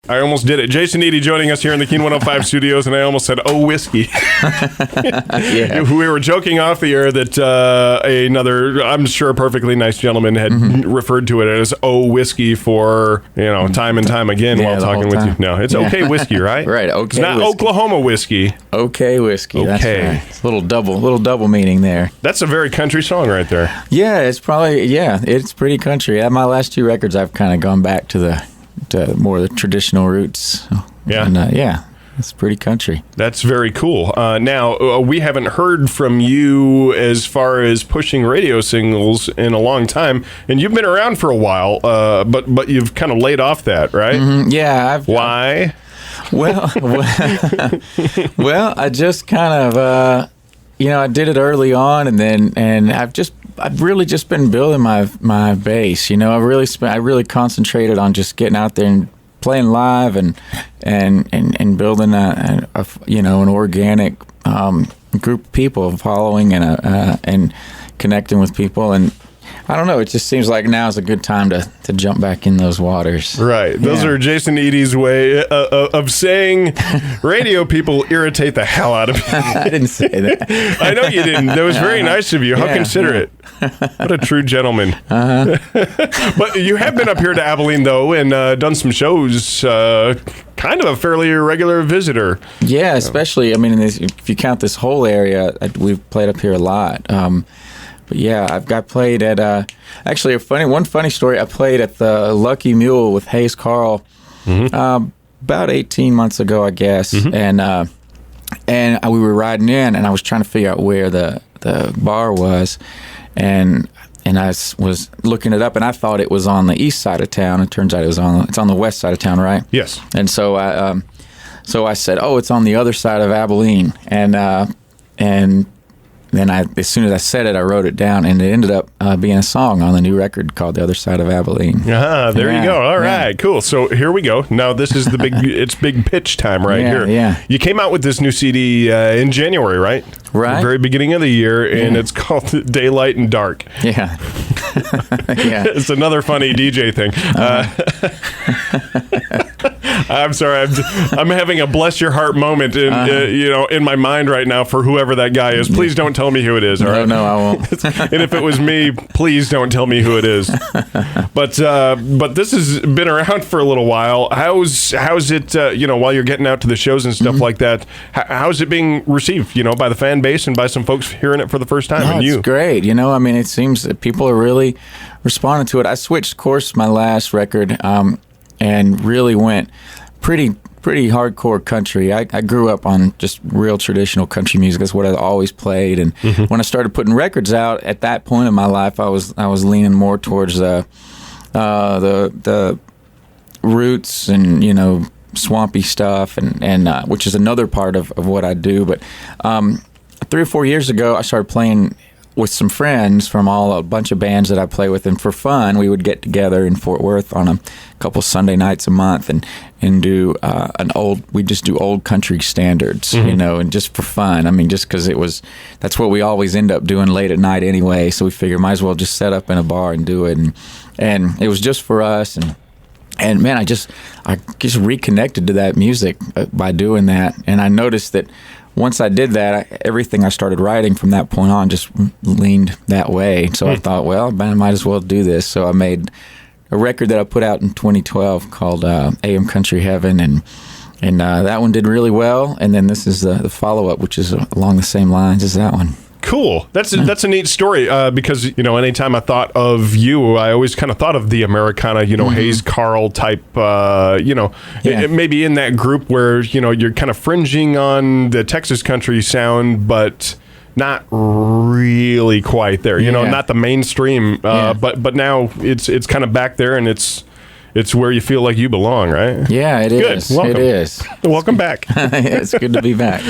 I almost did it. Jason Eady joining us here in the KEAN 105 studios, and I almost said, "Oh, whiskey." Yeah. We were joking off the air that another, I'm sure, perfectly nice gentleman had referred to it as "Oh, whiskey" for time and time again while talking with you. No, it's okay whiskey, right? Right. Okay. It's not whiskey. Oklahoma whiskey. Okay whiskey. Okay. That's right. It's a little double meaning there. That's a very country song right there. Yeah, it's pretty country. My last two records, I've kind of gone back to more of the traditional roots. Yeah. And, it's pretty country. That's very cool. Now, we haven't heard from you as far as pushing radio singles in a long time, and you've been around for a while, but you've kind of laid off that, right? Mm-hmm. Yeah. Why? Well, I just kind of, I did it early on, and I've really just been building my base. I really concentrated on just getting out there and playing live and building an organic group of people, following and connecting with people. And I don't know, it just seems like now is a good time to jump back in those waters. Right. Those are Jason Eady's way of saying radio people irritate the hell out of me. I didn't say that. I know you didn't. That was very nice of you. How considerate. What a true gentleman. But you have been up here to Abilene, though, and done some shows. Kind of a fairly irregular visitor. Yeah, especially, if you count this whole area, we've played up here a lot. But yeah, I've played at actually one funny story. I played at the Lucky Mule with Hayes Carl about 18 months ago, I guess, and we were riding in, and I was trying to figure out where the bar was, and I was looking it up, and I thought it was on the east side of town. It turns out it's on the west side of town, right? Yes. And so I said, "Oh, it's on the other side of Abilene," and then as soon as I said it, I wrote it down, and it ended up being a song on the new record called "The Other Side of Abilene." There you go. All right, cool. So here we go. Now this is the it's big pitch time right here. Yeah. You came out with this new CD in January, right? Right. The very beginning of the year, and it's called Daylight and Dark. Yeah. Yeah. It's another funny DJ thing. I'm sorry. I'm having a bless your heart moment in my mind right now for whoever that guy is. Please don't tell me who it is. All right? No, I won't. And if it was me, please don't tell me who it is. But this has been around for a little while. How's it? While you're getting out to the shows and stuff like that, how's it being received? By the fan base and by some folks hearing it for the first time. No, it's great. It seems that people are really responding to it. I switched course my last record. And really went pretty hardcore country. I grew up on just real traditional country music. That's what I always played. And when I started putting records out at that point in my life, I was leaning more towards the roots and swampy stuff, and which is another part of what I do. But 3 or 4 years ago, I started playing with some friends from a bunch of bands that I play with, and for fun, we would get together in Fort Worth on a couple Sunday nights a month and do we just do old country standards, and just for fun. Just because that's what we always end up doing late at night anyway. So we figured might as well just set up in a bar and do it, and it was just for us, and man, I just reconnected to that music by doing that, and I noticed that. Once I did that, everything I started writing from that point on just leaned that way. So I thought, well, I might as well do this. So I made a record that I put out in 2012 called AM Country Heaven, and that one did really well. And then this is the follow-up, which is along the same lines as that one. Cool. That's a neat story because anytime I thought of you, I always kind of thought of the Americana, Hayes Carl type, maybe in that group where you're kind of fringing on the Texas country sound, but not really quite there. Not the mainstream, but now it's kind of back there, and it's where you feel like you belong, right? Yeah, it is. Good. Welcome. It is. Welcome back. It's good to be back.